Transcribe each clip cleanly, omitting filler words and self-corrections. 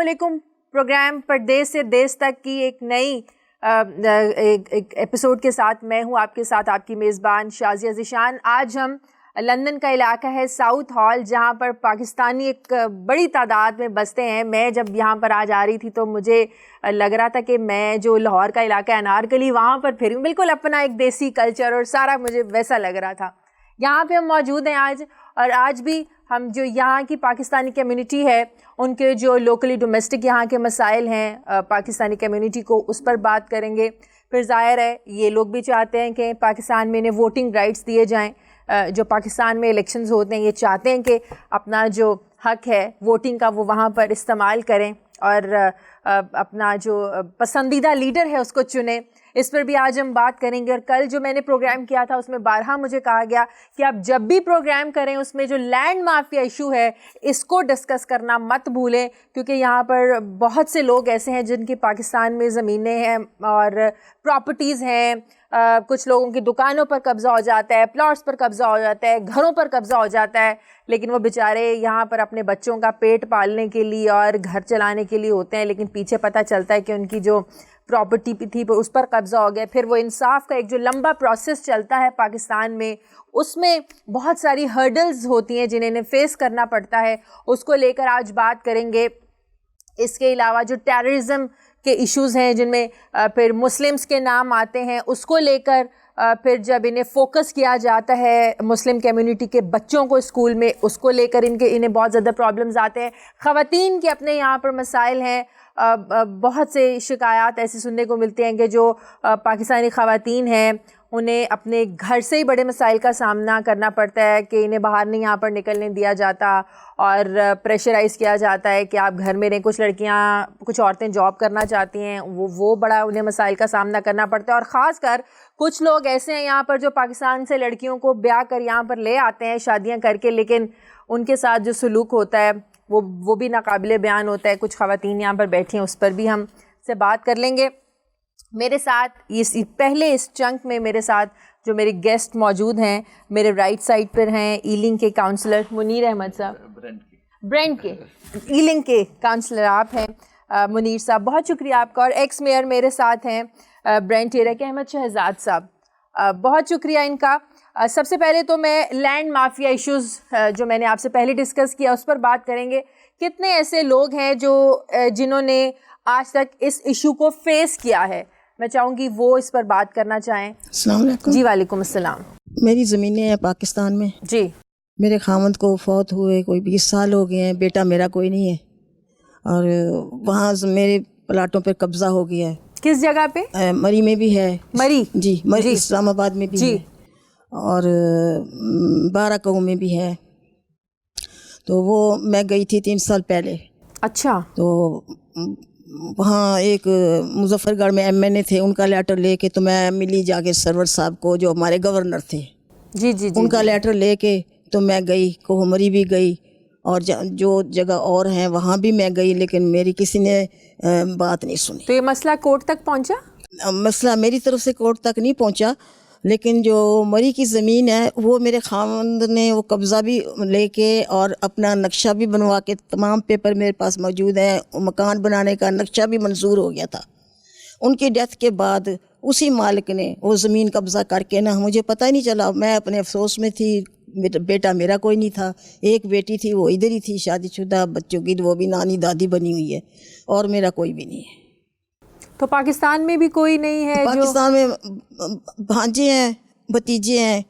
علیکم. پروگرام پردیس سے دیس تک کی ایک نئی ایک ایپیسوڈ کے ساتھ میں ہوں آپ کے ساتھ آپ کی میزبان شازیہ. آج ہم لندن کا علاقہ ہے ساؤتھ ہال, جہاں پر پاکستانی ایک بڑی تعداد میں بستے ہیں. میں جب یہاں پر آج آ رہی تھی تو مجھے لگ رہا تھا کہ میں جو لاہور کا علاقہ ہے انارکلی, وہاں پر پھر بالکل اپنا ایک دیسی کلچر اور سارا مجھے ویسا لگ رہا تھا. یہاں پہ ہم موجود ہیں آج, اور آج بھی ہم جو یہاں کی پاکستانی کمیونٹی ہے ان کے جو لوکلی ڈومیسٹک یہاں کے مسائل ہیں پاکستانی کمیونٹی کو, اس پر بات کریں گے. پھر ظاہر ہے یہ لوگ بھی چاہتے ہیں کہ پاکستان میں انہیں ووٹنگ رائٹس دیے جائیں. جو پاکستان میں الیکشنز ہوتے ہیں یہ چاہتے ہیں کہ اپنا جو حق ہے ووٹنگ کا وہ وہاں پر استعمال کریں اور اپنا جو پسندیدہ لیڈر ہے اس کو چنیں. اس پر بھی آج ہم بات کریں گے. اور کل جو میں نے پروگرام کیا تھا اس میں بارہا مجھے کہا گیا کہ آپ جب بھی پروگرام کریں اس میں جو لینڈ مافیا ایشو ہے اس کو ڈسکس کرنا مت بھولیں, کیونکہ یہاں پر بہت سے لوگ ایسے ہیں جن کی پاکستان میں زمینیں ہیں اور پراپرٹیز ہیں. کچھ لوگوں کی دکانوں پر قبضہ ہو جاتا ہے, پلاٹس پر قبضہ ہو جاتا ہے, گھروں پر قبضہ ہو جاتا ہے, لیکن وہ بیچارے یہاں پر اپنے بچوں کا پیٹ پالنے کے لیے اور گھر چلانے کے لیے ہوتے ہیں, لیکن پیچھے پتہ چلتا ہے کہ ان کی جو پراپرٹی تھی اس پر قبضہ ہو گیا. پھر وہ انصاف کا ایک جو لمبا پروسیس چلتا ہے پاکستان میں, اس میں بہت ساری ہرڈلز ہوتی ہیں جنہیں فیس کرنا پڑتا ہے. اس کو لے کر آج بات کریں گے. اس کے علاوہ جو ٹیررزم کے ایشوز ہیں جن میں پھر مسلمز کے نام آتے ہیں, اس کو لے کر پھر جب انہیں فوکس کیا جاتا ہے مسلم کمیونٹی کے بچوں کو اسکول میں, اس کو لے کر انہیں بہت زیادہ پرابلمز آتے ہیں. خواتین کے اپنے یہاں پر مسائل ہیں. بہت سے شکایات ایسے سننے کو ملتے ہیں کہ جو پاکستانی خواتین ہیں انہیں اپنے گھر سے ہی بڑے مسائل کا سامنا کرنا پڑتا ہے کہ انہیں باہر نہیں یہاں پر نکلنے دیا جاتا اور پریشرائز کیا جاتا ہے کہ آپ گھر میں رہیں. کچھ لڑکیاں کچھ عورتیں جاب کرنا چاہتی ہیں, وہ بڑا انہیں مسائل کا سامنا کرنا پڑتا ہے. اور خاص کر کچھ لوگ ایسے ہیں یہاں پر جو پاکستان سے لڑکیوں کو بیاہ کر یہاں پر لے آتے ہیں شادیاں کر کے, لیکن ان کے ساتھ جو سلوک ہوتا ہے وہ بھی ناقابل بیان ہوتا ہے. کچھ خواتین یہاں پر بیٹھی ہیں, اس پر بھی ہم سے بات کر لیں گے. میرے ساتھ اس چنک میں میرے ساتھ جو میرے گیسٹ موجود ہیں, میرے رائٹ سائڈ پر ہیں ایلنگ کے کاؤنسلر منیر احمد صاحب, برینڈ کے ایلنگ کے کاؤنسلر آپ ہیں منیر صاحب, بہت شکریہ آپ کا. اور ایکس میئر میرے ساتھ ہیں برینڈ ٹیرا کے احمد شہزاد صاحب, بہت شکریہ ان کا. سب سے پہلے تو میں لینڈ مافیا ایشوز جو میں نے آپ سے پہلے ڈسکس کیا اس پر بات کریں گے. کتنے ایسے لوگ ہیں جنہوں نے آج تک اس ایشو کو فیس کیا ہے؟ میں چاہوں گی وہ اس پر بات کرنا چاہیں. السلام علیکم. جی وعلیکم السلام. میری زمینیں ہیں پاکستان میں. جی. میرے خاوند کو فوت ہوئے کوئی 20 سال ہو گئے ہیں, بیٹا میرا کوئی نہیں ہے, اور وہاں میرے پلاٹوں پہ قبضہ ہو گیا ہے. کس جگہ پہ؟ مری میں بھی ہے. مری؟ جی مری اسلام آباد میں بھی ہے, اور 12 کوں میں بھی ہے. تو وہ میں گئی تھی 3 سال پہلے. اچھا. تو وہاں ایک مظفر گڑھ میں ایم این اے تھے, ان کا لیٹر لے کے تو میں ملی جا کے سرور صاحب کو جو ہمارے گورنر تھے. جی جی جی. ان کا لیٹر لے کے تو میں گئی, کوہمری بھی گئی, اور جو جگہ اور ہیں وہاں بھی میں گئی, لیکن میری کسی نے بات نہیں سنی. تو یہ مسئلہ کورٹ تک پہنچا؟ مسئلہ میری طرف سے کورٹ تک نہیں پہنچا, لیکن جو مری کی زمین ہے وہ میرے خاوند نے وہ قبضہ بھی لے کے اور اپنا نقشہ بھی بنوا کے, تمام پیپر میرے پاس موجود ہیں. مکان بنانے کا نقشہ بھی منظور ہو گیا تھا. ان کی ڈیتھ کے بعد اسی مالک نے وہ زمین قبضہ کر کے نا, مجھے پتہ ہی نہیں چلا. میں اپنے افسوس میں تھی. بیٹا میرا کوئی نہیں تھا, ایک بیٹی تھی وہ ادھر ہی تھی شادی شدہ بچوں کی, وہ بھی نانی دادی بنی ہوئی ہے, اور میرا کوئی بھی نہیں ہے. تو پاکستان میں بھی کوئی نہیں ہے؟ پاکستان میں بھانجے ہیں, بھتیجے ہیں,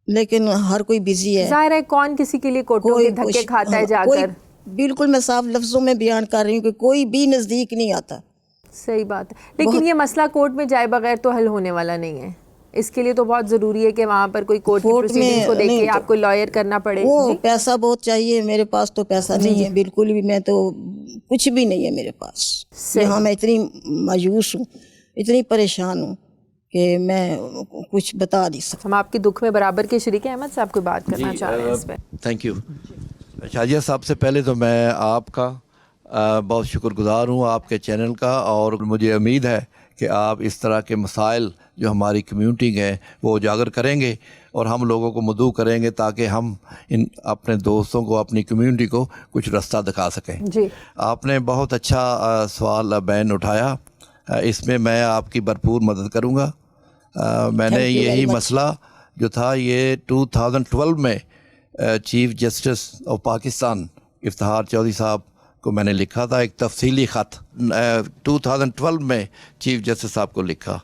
لیکن ہر کوئی بزی ہے. ظاہر ہے کون کسی کے لیے کوٹوں کے دھکے کھاتا ہے جا کر. بالکل میں صاف لفظوں میں بیان کر رہی ہوں کہ کوئی بھی نزدیک نہیں آتا. صحیح بات ہے, لیکن یہ مسئلہ کورٹ میں جائے بغیر تو حل ہونے والا نہیں ہے. اس کے لیے تو بہت ضروری ہے کہ وہاں پر کوئی کورٹ کی پروسیڈنگ کو دیکھ کے آپ کو لائر کرنا پڑے. وہ پیسہ بہت چاہیے, میرے پاس تو پیسہ نہیں ہے بالکل بھی. میں تو کچھ بھی نہیں ہے میرے پاس. یہاں میں اتنی مایوس ہوں, اتنی پریشان ہوں کہ میں کچھ بتا نہیں سکتا. ہم آپ کے دکھ میں برابر کے شریک ہیں. احمد صاحب کوئی بات کرنا چاہ رہے ہیں اس پہ؟ تھینک یو شازیہ صاحب. سے پہلے تو میں آپ کا بہت شکر گزار ہوں, آپ کے چینل کا, اور مجھے امید ہے کہ آپ اس طرح کے مسائل جو ہماری کمیونٹی کے ہیں وہ اجاگر کریں گے اور ہم لوگوں کو مدعو کریں گے تاکہ ہم اپنے دوستوں کو اپنی کمیونٹی کو کچھ رستہ دکھا سکیں. جی آپ نے بہت اچھا سوال بین اٹھایا, اس میں میں آپ کی بھرپور مدد کروں گا. میں نے یہی مسئلہ جو تھا یہ 2012 میں chief justice of Pakistan Iftikhar Chaudhry sahib کو میں نے لکھا تھا, ایک تفصیلی خط 2012 میں چیف جسٹس صاحب کو لکھا.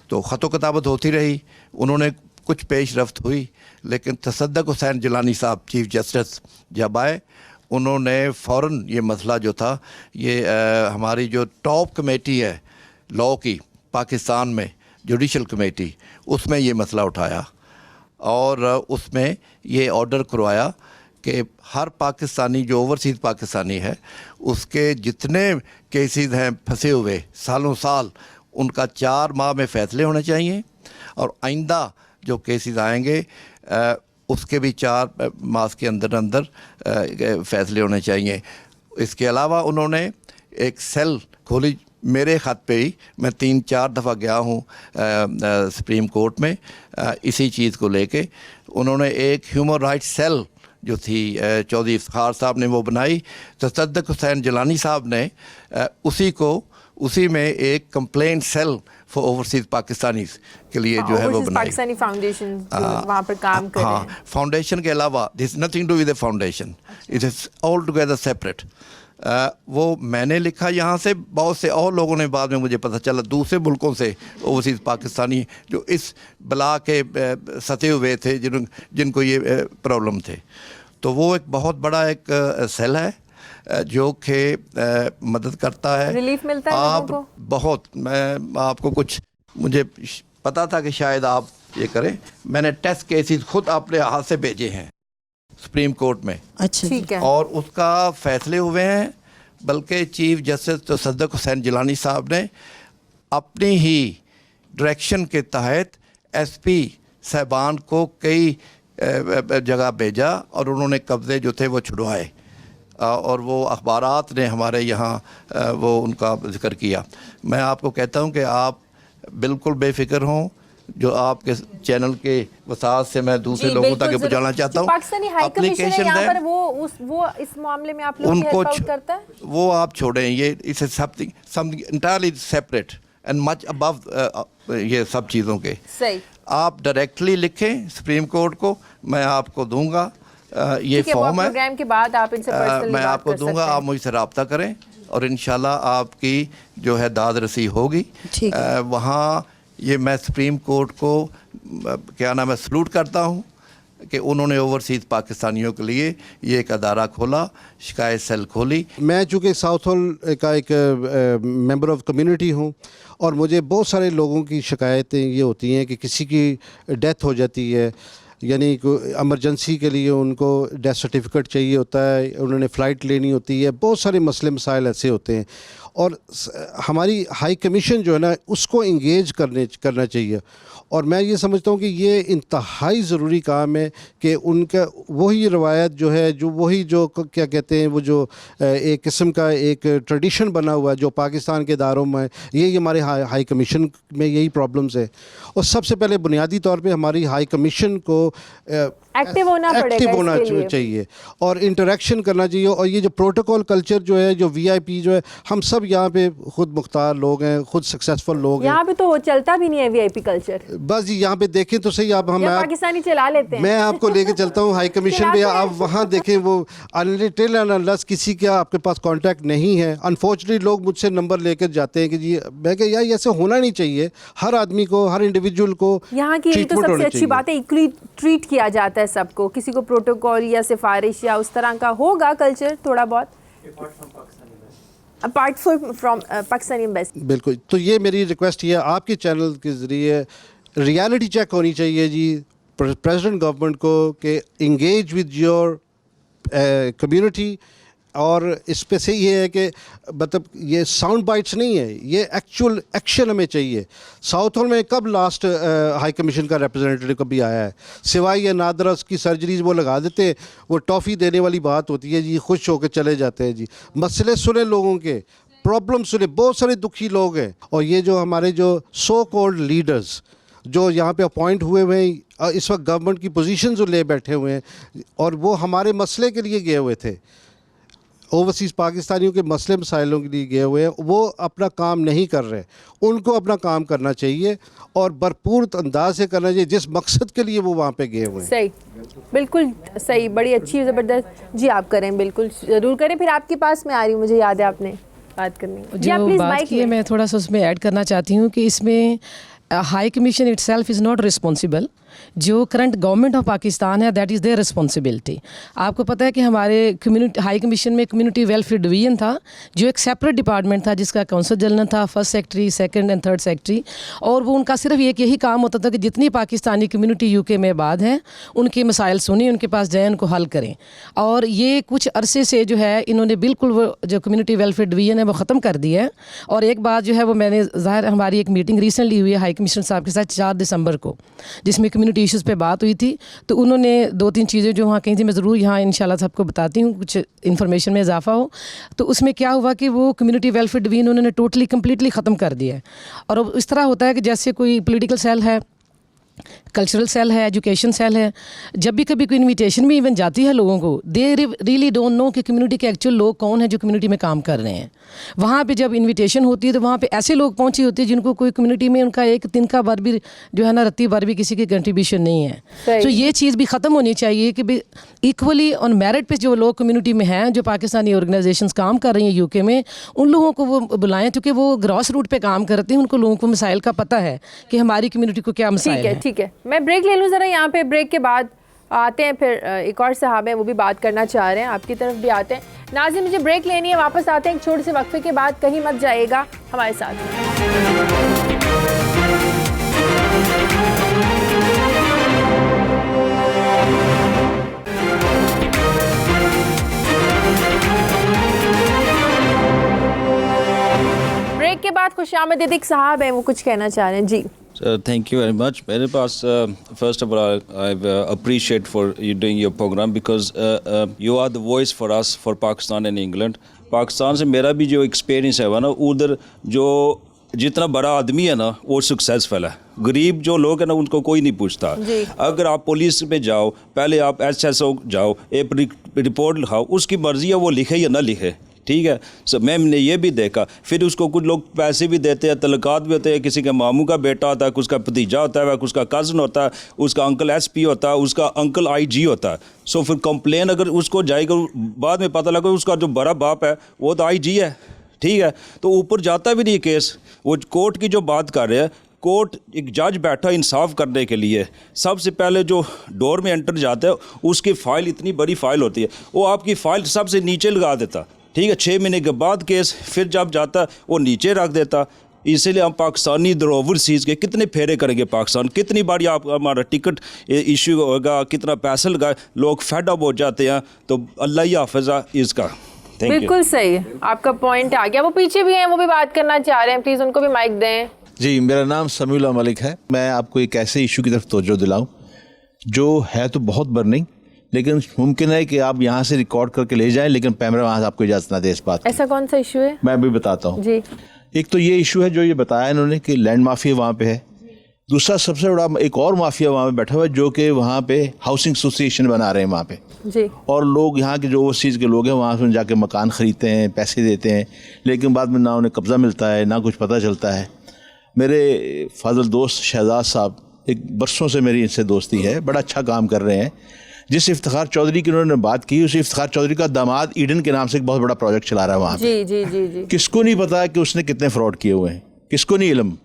تو خط و کتابت ہوتی رہی, انہوں نے کچھ پیش رفت ہوئی, لیکن تصدق حسین جیلانی صاحب چیف جسٹس جب آئے انہوں نے فوراً یہ مسئلہ جو تھا, یہ ہماری جو ٹاپ کمیٹی ہے لاء کی پاکستان میں, جوڈیشل کمیٹی, اس میں یہ مسئلہ اٹھایا اور اس میں یہ آرڈر کروایا کہ ہر پاکستانی جو اوورسیز پاکستانی ہے اس کے جتنے کیسز ہیں پھنسے ہوئے سالوں سال, ان کا 4 ماہ میں فیصلے ہونے چاہیے, اور آئندہ جو کیسز آئیں گے اس کے بھی 4 ماہ کے اندر فیصلے ہونے چاہیے. اس کے علاوہ انہوں نے ایک سیل کھولی, میرے خط پہ ہی میں 3-4 دفعہ گیا ہوں سپریم کورٹ میں اسی چیز کو لے کے. انہوں نے ایک ہیومن رائٹ سیل جو تھی چودھری افتخار صاحب نے وہ بنائی, تصدق حسین جیلانی صاحب نے اسی میں ایک complaint cell for overseas Pakistanis کے لیے جو ہے وہ بنائی. پاکستانی فاؤنڈیشن وہاں پر کام کر رہے ہیں. فاؤنڈیشن کے علاوہ this nothing to with a foundation, it is all together separate. وہ میں نے لکھا یہاں سے, بہت سے اور لوگوں نے بعد میں مجھے پتہ چلا دوسرے ملکوں سے اوورسیز پاکستانی جو اس بلا کے ستے ہوئے تھے جن کو یہ پرابلم تھے. تو وہ ایک بہت بڑا ایک سیل ہے جو کہ مدد کرتا ہے, ریلیف ملتا ہے لوگوں کو بہت. میں آپ کو کچھ, مجھے پتا تھا کہ شاید آپ یہ کریں, میں نے ٹیسٹ کیسز خود اپنے ہاتھ سے بھیجے ہیں سپریم کورٹ میں. اچھا ٹھیک ہے. اور اس کا فیصلے ہوئے ہیں, بلکہ چیف جسٹس تصدق حسین جیلانی صاحب نے اپنی ہی ڈائریکشن کے تحت ایس پی صاحبان کو کئی جگہ بھیجا اور انہوں نے قبضے جو تھے وہ چھڑوائے, اور وہ اخبارات نے ہمارے یہاں وہ ان کا ذکر کیا. میں آپ کو کہتا ہوں کہ آپ بالکل بے فکر ہوں, جو آپ کے چینل کے وساعت سے میں دوسرے لوگوں تک پہنچانا چاہتا ہوں. پاکستانی ہائی کمیشن ہے یہاں پر, وہ اس معاملے میں آپ لوگ کی ہیلپ آؤٹ کرتا ہے. وہ آپ چھوڑیں, یہ اس something entirely separate and much above یہ سب چیزوں کے. صحیح. آپ ڈائریکٹلی لکھیں سپریم کورٹ کو, میں آپ کو دوں گا یہ فارم ہے, پروگرام کے بعد آپ ان سے پرسنلی میں آپ کو دوں گا, آپ مجھ سے رابطہ کریں اور انشاءاللہ آپ کی جو ہے داد رسی ہوگی. وہاں یہ میں سپریم کورٹ کو کیا نام ہے سلوٹ کرتا ہوں کہ انہوں نے اوورسیز پاکستانیوں کے لیے یہ ایک ادارہ کھولا, شکایت سیل کھولی. میں چونکہ ساؤتھ ہال کا ایک ممبر آف کمیونٹی ہوں, اور مجھے بہت سارے لوگوں کی شکایتیں یہ ہوتی ہیں کہ کسی کی ڈیتھ ہو جاتی ہے, یعنی ایمرجنسی کے لیے ان کو ڈیتھ سرٹیفکیٹ چاہیے ہوتا ہے, انہوں نے فلائٹ لینی ہوتی ہے, بہت سارے مسئلے مسائل ایسے ہوتے ہیں, اور ہماری ہائی کمیشن جو ہے نا اس کو انگیج کرنا چاہیے. اور میں یہ سمجھتا ہوں کہ یہ انتہائی ضروری کام ہے کہ ان کا وہی روایت جو ہے, وہی کیا کہتے ہیں, وہ جو ایک قسم کا ایک ٹریڈیشن بنا ہوا ہے جو پاکستان کے اداروں میں, یہ ہمارے ہائی کمیشن میں یہی پرابلمز ہے. اور سب سے پہلے بنیادی طور پہ ہماری ہائی کمیشن کو ایکٹیو ہونا چاہیے اور انٹریکشن کرنا چاہیے. اور یہ جو پروٹوکول کلچر جو ہے, جو وی آئی پی جو ہے, ہم سب یہاں پہ خود مختار لوگ ہیں, خود سکسیسفل لوگ ہیں. یہاں پہ تو چلتا بھی نہیں ہے وی آئی پی کلچر. بس جی یہاں پہ دیکھیں تو صحیح, آپ پاکستانی چلا لیتے ہیں, میں آپ کو لے کے چلتا ہوں ہائی کمیشن پہ, آپ وہاں دیکھیں وہ انٹل اینڈ انلیس کسی کا آپ کے پاس کانٹیکٹ نہیں ہے. انفارچونیٹلی لوگ مجھ سے نمبر لے کر جاتے ہیں کہ جی, میں کہ یار ایسے ہونا نہیں چاہیے. ہر آدمی کو, ہر انڈیویجول کو یہاں کی یہ تو سب سے اچھی بات ہے, ایکولی ٹریٹ کیا جاتا ہے سب کو. کسی کو پروٹوکول یا سفارش یا اس طرح کا ہوگا کلچر تھوڑا بہت اپارٹ فرام پاکستانی ایمبیسی. بالکل. تو یہ میری ریکویسٹ یہ ہے آپ کے چینل کے ذریعے, ریالٹی چیک ہونی چاہیے جی پریزیڈنٹ گورنمنٹ کو کہ انگیج ود یور کمیونٹی. اور اس پہ سے یہ ہے کہ مطلب یہ ساؤنڈ بائٹس نہیں ہے, یہ ایکچوئل ایکشن ہمیں چاہیے. ساؤتھ ہال میں کب لاسٹ ہائی کمیشن کا ریپرزینٹیو کبھی آیا ہے, سوائے یہ نادرہ کی سرجریز وہ لگا دیتے ہیں, وہ ٹافی دینے والی بات ہوتی ہے جی, خوش ہو کے چلے جاتے ہیں جی. مسئلے سنیں لوگوں کے, प्रॉब्लम सुने, बहुत सारे दुखी लोग हैं। और ये जो हमारे जो सो कॉल्ड लीडर्स जो यहाँ पे अपॉइंट हुए हैं, इस वक्त गवर्नमेंट की पोजीशन जो ले बैठे हुए हैं, और वो हमारे मसले के लिए गए हुए थे, ओवरसीज़ पाकिस्तानियों के मसले मसाइलों के लिए गए हुए हैं, वो अपना काम नहीं कर रहे। उनको अपना काम करना चाहिए और भरपूर अंदाज से करना चाहिए जिस मकसद के लिए वो वहाँ पे गए हुए हैं। सही, बिल्कुल सही, बड़ी अच्छी ज़बरदस्त। जी आप करें, बिल्कुल ज़रूर करें। फिर आपके पास मैं आ रही हूँ, मुझे याद है आपने बात करनी है। जी आप प्लीज़ बात की है, मैं थोड़ा सा उसमें ऐड करना चाहती हूँ कि इसमें high commission itself is not responsible. जो करंट गवर्नमेंट ऑफ पाकिस्तान है दैट इज़ देयर रिस्पॉन्सिबिलिटी। आपको पता है कि हमारे कम्युनिटी हाई कमीशन में कम्युनिटी वेलफेयर डिवीजन था जो एक सेपरेट डिपार्टमेंट था जिसका काउंसिल जनरल था, first secretary, second and third secretary, और वो उनका सिर्फ एक यही काम होता था कि जितनी पाकिस्तानी कम्युनिटी यूके में आबाद हैं उनके मसाइल सुनी, उनके पास जाएँ, उनको हल करें। और ये कुछ अरसे से जो है इन्होंने बिल्कुल वो जो कम्युनिटी वेलफेयर डिवीजन है वो ख़त्म कर दिया है। और एक बात जो है वो मैंने ज़ाहिर हमारी एक मीटिंग रिसेंटली हुई है हाई कमिश्नर साहब के साथ 4 दिसंबर को, जिसमें कम्युनिटी इश्यूज़ पे बात हुई थी। तो उन्होंने 2-3 चीज़ें जो वहाँ कहीं थी मैं ज़रूर यहाँ इंशाल्लाह सबको बताती हूँ, कुछ इन्फॉर्मेशन में इजाफा हो। तो उसमें क्या हुआ कि वो कम्युनिटी वेलफेयर डिवीजन उन्होंने टोटली कम्प्लीटली ख़त्म कर दिया है। और अब इस तरह होता है कि जैसे कोई पॉलिटिकल सेल है, कल्चरल सेल है, एजुकेशन सेल है, जब भी कभी कोई इनविटेशन भी इवन जाती है लोगों को, दे रियली डोंट नो कि कम्युनिटी के एक्चुअल लोग कौन है जो कम्युनिटी में काम कर रहे हैं। वहाँ पे जब इनविटेशन होती है तो वहाँ पे ऐसे लोग पहुँचे होते हैं जिनको कोई कम्युनिटी में उनका एक तिनका बार भी जो है ना रत्ती बार भी किसी की कंट्रीब्यूशन नहीं है। तो ये चीज़ भी ख़त्म होनी चाहिए कि इक्वली ऑन मेरिट पे जो लोग कम्युनिटी में हैं, जो पाकिस्तानी ऑर्गेनाइजेशंस काम कर रही हैं यूके में, उन लोगों को वो बुलाएं क्योंकि वो ग्रॉस रूट पे काम करते हैं, उनको लोगों को मसाइल का पता है कि हमारी कम्युनिटी को क्या मसाइल है। ठीक है, मैं ब्रेक ले लूँ ज़रा यहाँ पे। ब्रेक के बाद आते हैं, फिर एक और साहब हैं वो भी बात करना चाह रहे हैं, आपकी तरफ भी आते हैं। नाज़िम मुझे ब्रेक लेनी है, वापस आते हैं एक छोटे से वक्फे के बाद, कहीं मत जाइएगा हमारे साथ। ब्रेक के बाद खुशामदीद एक साहब हैं वो कुछ कहना चाह रहे हैं। जी थैंक यू वेरी मच। मेरे पास first of all I appreciate for you doing your programme because you are the voice for us for Pakistan and England. Pakistan से मेरा भी जो एक्सपीरियंस है वो ना, उधर जो जितना बड़ा आदमी है ना वो सक्सेसफुल है, गरीब जो लोग हैं ना उनको कोई नहीं पूछता। अगर आप पुलिस में जाओ, पहले आप SSO जाओ, एक रिपोर्ट लिखाओ, उसकी मर्ज़ी है वो लिखे या ना लिखे, ठीक है। सो मैंने ये भी देखा, फिर उसको कुछ लोग पैसे भी देते हैं, तलकात भी होते हैं, किसी के मामू का बेटा होता है, उसका भतीजा होता है, उसका कज़न होता है, उसका अंकल SP होता है, उसका अंकल IG होता है। सो फिर कंप्लेन अगर उसको जाएगा, बाद में पता लगा उसका जो बड़ा बाप है वो तो IG है, ठीक है, तो ऊपर जाता भी नहीं केस। वो कोर्ट की जो बात कर रहे हैं, कोर्ट एक जज बैठा इंसाफ करने के लिए, सबसे पहले जो डोर में एंटर जाता है उसकी फ़ाइल इतनी बड़ी फ़ाइल होती है, वो आपकी फ़ाइल सबसे नीचे लगा देता, ठीक है। 6 महीने के बाद केस फिर जब जाता वो नीचे रख देता। इसीलिए हम पाकिस्तानी ओवरसीज़ के कितने फेरे करेंगे पाकिस्तान, कितनी बारी आप हमारा टिकट इशू होगा, कितना पैसा लगा, लोग फेड अप हो जाते हैं। तो अल्लाह ही हाफ़िज़ इसका। बिल्कुल सही, आपका पॉइंट आ गया। वो पीछे भी हैं, वो भी बात करना चाह रहे हैं, प्लीज़ उनको भी माइक दें। जी, मेरा नाम समीउल्लाह मलिक है। मैं आपको एक ऐसे इशू की तरफ तवज्जो दिलाऊं जो है तो बहुत बर्निंग, लेकिन मुमकिन है कि आप यहाँ से रिकॉर्ड करके ले जाएं, लेकिन कैमरा वहाँ से आपको इजाज़त ना दे इस बात की। ऐसा कौन सा इशू है? मैं भी बताता हूँ जी। एक तो ये इशू है जो ये बताया इन्होंने कि लैंड माफिया वहाँ पे है। दूसरा सबसे बड़ा एक और माफिया वहाँ पे बैठा हुआ है जो कि वहाँ पे हाउसिंग एसोसिएशन बना रहे हैं वहाँ पे जी। और लोग यहाँ के जो ओवरसीज़ के लोग हैं वहाँ से जाके मकान ख़रीदते हैं, पैसे देते हैं, लेकिन बाद में ना उन्हें कब्ज़ा मिलता है ना कुछ पता चलता है। मेरे फाज़ल दोस्त शहजाद साहब, एक बरसों से मेरी इनसे दोस्ती है, बड़ा अच्छा काम कर रहे हैं। जिस इफ्तिखार चौधरी की उन्होंने बात की, उस इफ्तिखार चौधरी का दामाद ईडन के नाम से एक बहुत बड़ा प्रोजेक्ट चला रहा है वहाँ पे। जी। किसको नहीं पता कि उसने कितने फ्रॉड किए हुए हैं, किसको नहीं इल्म।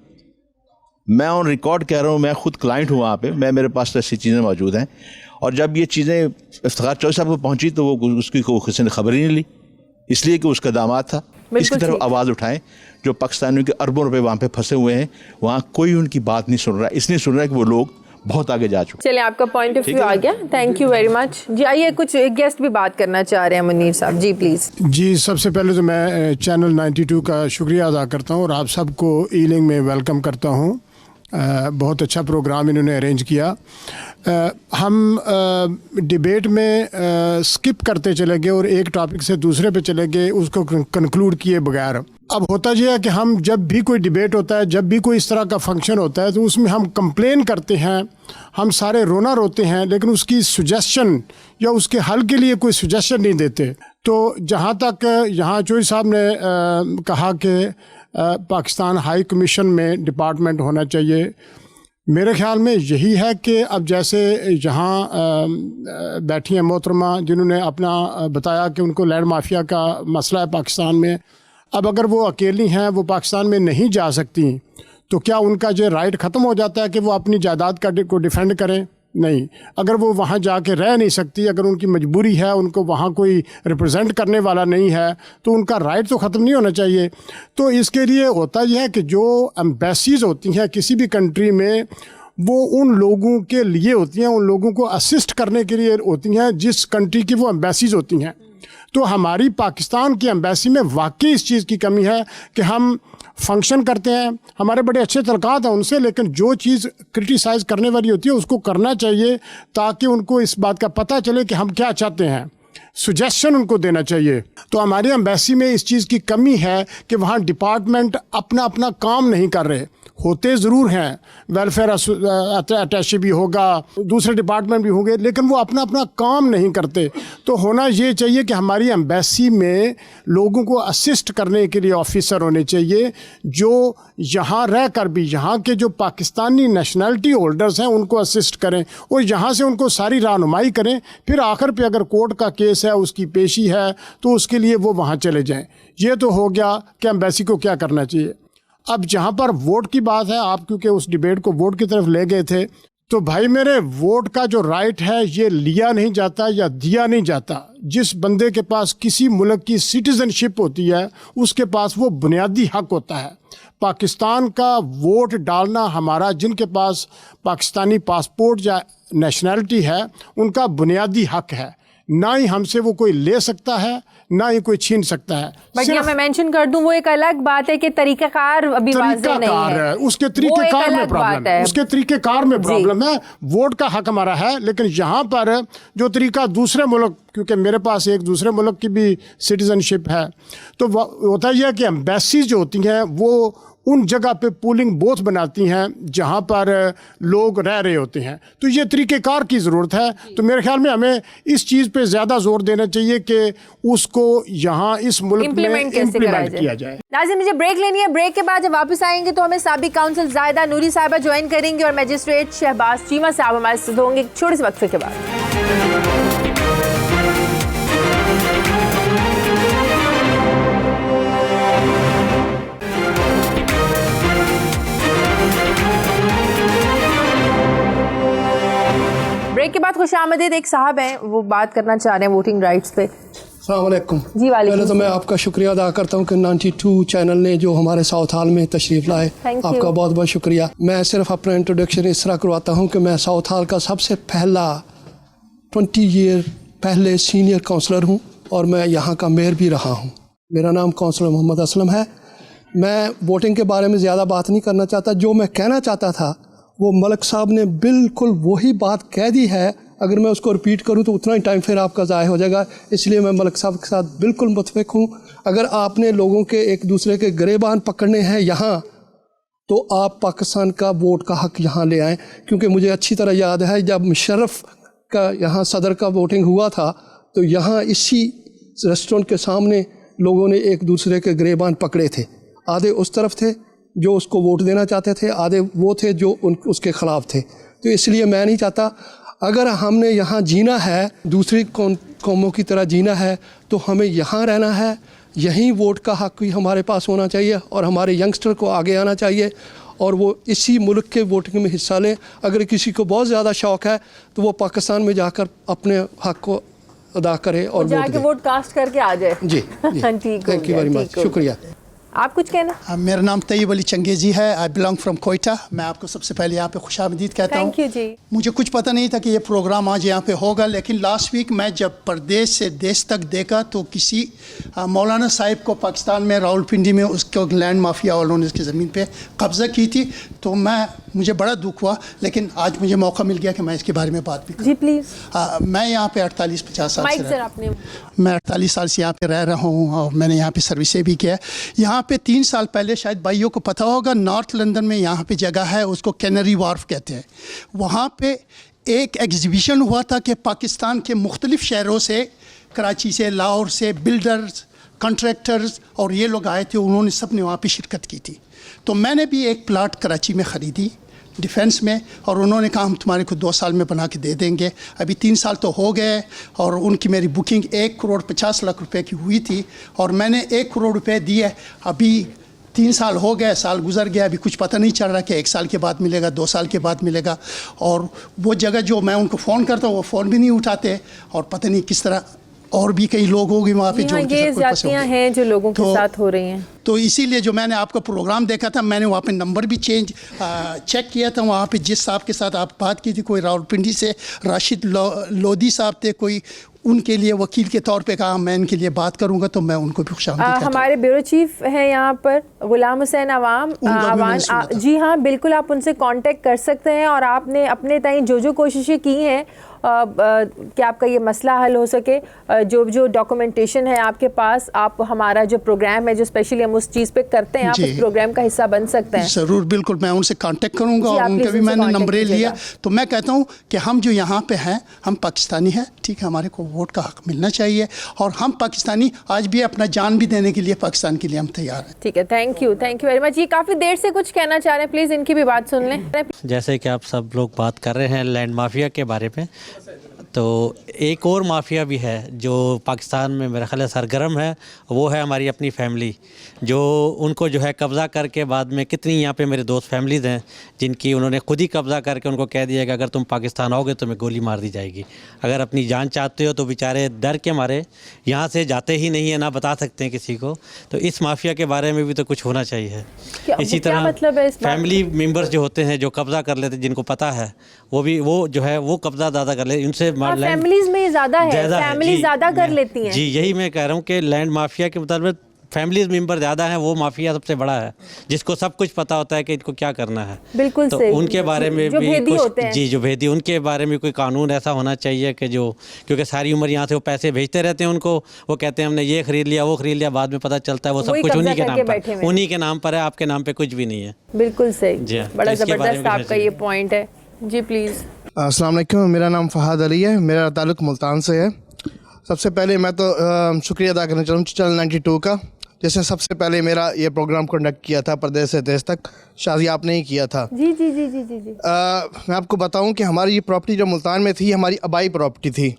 मैं ऑन रिकॉर्ड कह रहा हूँ, मैं खुद क्लाइंट हूँ वहाँ पे, मेरे पास तो ऐसी चीज़ें मौजूद हैं। और जब ये चीज़ें इफ्तिखार चौधरी साहब को पहुँची तो वो उसकी किसी ने खबर ही नहीं ली, इसलिए कि उसका दामाद था। इसकी तरफ आवाज़ उठाएं जो पाकिस्तानियों के अरबों रुपए वहाँ पे फंसे हुए हैं, वहाँ कोई उनकी बात नहीं सुन रहा, इसलिए सुन रहा है कि वो लोग बहुत आगे जा चुके। चलिए, आपका पॉइंट ऑफ व्यू आ गया, थैंक यू वेरी मच। जी आइए, कुछ गेस्ट भी बात करना चाह रहे हैं, मुनीर साहब जी प्लीज़। जी, सबसे पहले तो मैं चैनल 92 का शुक्रिया अदा करता हूँ और आप सबको ईलिंग में वेलकम करता हूँ। बहुत अच्छा प्रोग्राम इन्होंने अरेंज किया। हम डिबेट में स्किप करते चले गए और एक टॉपिक से दूसरे पे चले गए, उसको कंक्लूड किए बगैर। اب ہوتا یہ ہے کہ ہم جب بھی کوئی ڈیبیٹ ہوتا ہے, جب بھی کوئی اس طرح کا فنکشن ہوتا ہے, تو اس میں ہم کمپلین کرتے ہیں, ہم سارے رونا روتے ہیں, لیکن اس کی سجیشن یا اس کے حل کے لیے کوئی سجیشن نہیں دیتے. تو جہاں تک یہاں چوہدری صاحب نے کہا کہ پاکستان ہائی کمیشن میں ڈپارٹمنٹ ہونا چاہیے, میرے خیال میں یہی ہے کہ اب جیسے یہاں بیٹھی ہیں محترمہ جنہوں نے اپنا بتایا کہ ان کو لینڈ مافیا کا مسئلہ ہے پاکستان میں, اب اگر وہ اکیلی ہیں, وہ پاکستان میں نہیں جا سکتی, تو کیا ان کا جو رائٹ ختم ہو جاتا ہے کہ وہ اپنی جائیداد کو ڈیفینڈ کریں؟ نہیں. اگر وہ وہاں جا کے رہ نہیں سکتی, اگر ان کی مجبوری ہے, ان کو وہاں کوئی ریپرزینٹ کرنے والا نہیں ہے, تو ان کا رائٹ تو ختم نہیں ہونا چاہیے. تو اس کے لیے ہوتا یہ ہے کہ جو ایمبیسیز ہوتی ہیں کسی بھی کنٹری میں, وہ ان لوگوں کے لیے ہوتی ہیں, ان لوگوں کو اسسٹ کرنے کے لیے ہوتی ہیں جس کنٹری کی وہ ایمبیسیز ہوتی ہیں. تو ہماری پاکستان کی ایمبیسی میں واقعی اس چیز کی کمی ہے کہ ہم فنکشن کرتے ہیں, ہمارے بڑے اچھے تعلقات ہیں ان سے, لیکن جو چیز کرٹیسائز کرنے والی ہوتی ہے اس کو کرنا چاہیے تاکہ ان کو اس بات کا پتہ چلے کہ ہم کیا چاہتے ہیں, سجیشن ان کو دینا چاہیے. تو ہماری ایمبیسی میں اس چیز کی کمی ہے کہ وہاں ڈپارٹمنٹ اپنا کام نہیں کر رہے. ہوتے ضرور ہیں, ویلفیئر اٹیچی بھی ہوگا, دوسرے ڈپارٹمنٹ بھی ہوں گے, لیکن وہ اپنا کام نہیں کرتے. تو ہونا یہ چاہیے کہ ہماری ایمبیسی میں لوگوں کو اسسٹ کرنے کے لیے آفیسر ہونے چاہیے جو یہاں رہ کر بھی یہاں کے جو پاکستانی نیشنلٹی ہولڈرز ہیں ان کو اسسٹ کریں اور یہاں سے ان کو ساری رہنمائی کریں. پھر آخر پہ اگر کورٹ کا کیس ہے, اس کی پیشی ہے, تو اس کے لیے وہ وہاں چلے جائیں. یہ تو ہو گیا کہ ایمبیسی کو کیا کرنا چاہیے. اب جہاں پر ووٹ کی بات ہے, آپ کیونکہ اس ڈیبیٹ کو ووٹ کی طرف لے گئے تھے, تو بھائی میرے ووٹ کا جو رائٹ ہے یہ لیا نہیں جاتا یا دیا نہیں جاتا. جس بندے کے پاس کسی ملک کی سٹیزن شپ ہوتی ہے اس کے پاس وہ بنیادی حق ہوتا ہے. پاکستان کا ووٹ ڈالنا ہمارا, جن کے پاس پاکستانی پاسپورٹ یا نیشنلٹی ہے, ان کا بنیادی حق ہے. نہ ہی ہم سے وہ کوئی لے سکتا ہے, نہ ہی کوئی چھین سکتا ہے. بٹ یہ میں مینشن کر دوں, وہ ایک الگ بات ہے کہ طریقہ کار ابھی واضح نہیں ہے. اس کے طریقہ کار میں پرابلم ہے, اس کے طریقہ کار میں پرابلم ہے. ووٹ کا حق ہمارا ہے, لیکن یہاں پر جو طریقہ دوسرے ملک, کیونکہ میرے پاس ایک دوسرے ملک کی بھی سٹیزن شپ ہے, تو ہوتا یہ ہے کہ ایمبیسیز جو ہوتی ہیں وہ ان جگہ پہ پولنگ بوتھ بناتی ہیں جہاں پر لوگ رہ رہے ہوتے ہیں. تو یہ طریقہ کار کی ضرورت ہے. تو میرے خیال میں ہمیں اس چیز پہ زیادہ زور دینا چاہیے کہ اس کو یہاں اس ملک میں امپلیمنٹ کیا جائے. ناظرین مجھے بریک لینی ہے, بریک کے بعد جب واپس آئیں گے تو ہمیں سابق کاؤنسل زائدہ نوری صاحبہ جوائن کریں گے اور میجسٹریٹ شہباز چیمہ صاحب ہمارے ساتھ ہوں گے ایک چھوٹے سے وقفے کے بعد. بریک کے بعد خوش آمدید. ایک صاحب ہیں, وہ بات کرنا چاہ رہے ہیں ووٹنگ رائٹس پہ. السلام علیکم. جی وعلیکم. پہلے تو میں آپ کا شکریہ ادا کرتا ہوں کہ 92 چینل نے جو ہمارے ساؤتھ ہال میں تشریف لائے, آپ کا بہت بہت شکریہ. میں صرف اپنا انٹروڈکشن اس طرح کرواتا ہوں کہ میں ساؤتھ ہال کا سب سے پہلا 20 ایئر پہلے سینئر کونسلر ہوں اور میں یہاں کا میئر بھی رہا ہوں. میرا نام کونسلر محمد اسلم ہے. میں ووٹنگ کے بارے میں زیادہ بات نہیں کرنا چاہتا. جو میں کہنا چاہتا تھا وہ ملک صاحب نے بالکل وہی بات کہہ دی ہے. اگر میں اس کو رپیٹ کروں تو اتنا ہی ٹائم پھر آپ کا ضائع ہو جائے گا, اس لیے میں ملک صاحب کے ساتھ بالکل متفق ہوں. اگر آپ نے لوگوں کے ایک دوسرے کے گریبان پکڑنے ہیں یہاں, تو آپ پاکستان کا ووٹ کا حق یہاں لے آئیں. کیونکہ مجھے اچھی طرح یاد ہے جب مشرف کا یہاں صدر کا ووٹنگ ہوا تھا تو یہاں اسی ریسٹورنٹ کے سامنے لوگوں نے ایک دوسرے کے گریبان پکڑے تھے. آدھے اس طرف تھے جو اس کو ووٹ دینا چاہتے تھے, آدھے وہ تھے جو اس کے خلاف تھے. تو اس لیے میں نہیں چاہتا, اگر ہم نے یہاں جینا ہے, دوسری قوموں کی طرح جینا ہے, تو ہمیں یہاں رہنا ہے. یہیں ووٹ کا حق بھی ہمارے پاس ہونا چاہیے اور ہمارے ینگسٹر کو آگے آنا چاہیے اور وہ اسی ملک کے ووٹنگ میں حصہ لیں. اگر کسی کو بہت زیادہ شوق ہے تو وہ پاکستان میں جا کر اپنے حق کو ادا کرے اور ووٹ کاسٹ کر کے آ جائے. جی تھینک یو ویری مچ. شکریہ. آپ کچھ کہنا؟ میرا نام طیب علی چنگیزی ہے. I belong from Quetta. میں آپ کو سب سے پہلے یہاں پہ خوش آمدید کہتا ہوں. مجھے کچھ پتہ نہیں تھا کہ یہ پروگرام آج یہاں پہ ہوگا, لیکن لاسٹ ویک میں جب پردیس سے دیس تک دیکھا تو کسی مولانا صاحب کو پاکستان میں راول پنڈی میں اس کو لینڈ مافیا والوں نے اس کی زمین پہ قبضہ کی تھی. تو میں मुझे बड़ा दुख हुआ, लेकिन आज मुझे मौका मिल गया कि मैं इसके बारे में बात भी करूं। जी प्लीज़। मैं यहाँ पे 48-50 साल से सर आपने मैं 48 साल से यहाँ पे रह रहा हूँ और मैंने यहाँ पे सर्विसेज भी किया। यहाँ पे 3 साल पहले, शायद भाइयों को पता होगा, नॉर्थ लंदन में यहाँ पे जगह है, उसको कैनरी वार्फ कहते हैं। वहाँ पे एक एग्जीबिशन हुआ था कि पाकिस्तान के मुख्तलिफ़ शहरों से, कराची से, लाहौर से, बिल्डर्स, कॉन्ट्रैक्टर्स और ये लोग आए थे, उन्होंने सब ने वहाँ पे शिरकत की थी। तो मैंने भी एक प्लाट कराची में ख़रीदी डिफेंस में, और उन्होंने कहा हम तुम्हारे को 2 साल में बना के दे देंगे। अभी 3 साल तो हो गए और उनकी मेरी बुकिंग 1,50,00,000 रुपए की हुई थी और मैंने 1 करोड़ रुपए दिए। अभी 3 साल हो गए, साल गुजर गया, अभी कुछ पता नहीं चल रहा कि 1 साल के बाद मिलेगा, 2 साल के बाद मिलेगा। और वो जगह जो मैं उनको फ़ोन करता हूँ वो फ़ोन भी नहीं उठाते, और पता नहीं किस तरह और भी कई लोग होंगे वहाँ पे जो ये ज़्यादतियाँ हैं जो लोगों के साथ हो रही हैं। तो इसीलिए जो मैंने आपका प्रोग्राम देखा था, मैंने वहाँ पे नंबर भी चेक किया था। वहाँ पे जिस साहब के साथ आप बात की थी, कोई रावलपिंडी से राशिद लोधी साहब थे, कोई उनके लिए वकील के तौर पे कहा मैं इनके लिए बात करूंगा, तो मैं उनको भी खुशामदीद कहता हूं। हमारे ब्यूरो चीफ हैं यहाँ पर गुलाम हुसैन आवान। जी हाँ, बिल्कुल आप उनसे कांटेक्ट कर सकते हैं और आपने अपने ताई जो कोशिशें की हैं कि आपका ये मसला हल हो सके, जो डॉक्यूमेंटेशन है आपके पास, आप हमारा जो प्रोग्राम है जो स्पेशली हम उस चीज़ पे करते हैं, आप उस प्रोग्राम का हिस्सा बन सकते हैं। ज़रूर, बिल्कुल, मैं उनसे कांटेक्ट करूंगा और उनका भी मैंने नंबर लिया। तो मैं कहता हूँ कि हम जो यहाँ पे हैं, हम पाकिस्तानी हैं, ठीक है, हमारे को वोट का हक मिलना चाहिए और हम पाकिस्तानी आज भी अपना जान भी देने के लिए पाकिस्तान के लिए हम तैयार हैं। ठीक है, थैंक यू वेरी मच। ये काफ़ी देर से कुछ कहना चाह रहे हैं, प्लीज़ इनकी भी बात सुन लें। जैसे कि आप सब लोग बात कर रहे हैं लैंड माफिया के बारे में, तो एक और माफिया भी है जो पाकिस्तान में मेरा ख्याल है सरगर्म है, वो है हमारी अपनी फैमिली, जो उनको जो है कब्ज़ा करके बाद में, कितनी यहाँ पे मेरे दोस्त फैमिलीज़ हैं जिनकी उन्होंने खुद ही कब्ज़ा करके उनको कह दिया कि अगर तुम पाकिस्तान आओगे तो तुम्हें गोली मार दी जाएगी। अगर अपनी जान चाहते हो तो बेचारे डर के मारे यहाँ से जाते ही नहीं है, ना बता सकते हैं किसी को। तो इस माफिया के बारे में भी तो कुछ होना चाहिए। इसी तरह मतलब है फैमिली मेम्बर्स जो होते हैं जो कब्ज़ा कर लेते, जिनको पता है वो जो है वो कब्ज़ा ज़्यादा कर ले, उनसे फैमिलीज में ज़्यादा है, फैमिली ज़्यादा कर लेती हैं। जी, यही मैं कह रहा हूँ कि लैंड माफिया के मुताबिक फैमिलीज मेंबर ज़्यादा हैं, वो माफिया सबसे बड़ा है जिसको सब कुछ पता होता है कि इनको क्या करना है। बिल्कुल तो सही। उनके बारे में जो भी भेदी होते हैं। जी, जो भेदी, उनके बारे में कोई कानून ऐसा होना चाहिए कि जो, क्योंकि सारी उम्र यहाँ से वो पैसे भेजते रहते हैं उनको, वो कहते हैं हमने ये खरीद लिया वो खरीद लिया, बाद में पता चलता है वो सब कुछ उन्हीं के नाम पर है, आपके नाम पे कुछ भी नहीं है। बिल्कुल सही, बड़ा ज़बरदस्त आपका ये पॉइंट है। जी प्लीज़। अस्सलाम वालेकुम, मेरा नाम फ़हाद अली है, मेरा ताल्लुक़ मुल्तान से है। सबसे पहले मैं तो शुक्रिया अदा करना चाहूँ चैनल 92 का, जैसे सबसे पहले मेरा ये प्रोग्राम कंडक्ट किया था परदेस से देश तक, शाज़िया आपने ही किया था। जी जी जी जी जी जी। मैं आपको बताऊं कि हमारी ये प्रॉपर्टी जो मुल्तान में थी, हमारी आबाई प्रॉपर्टी थी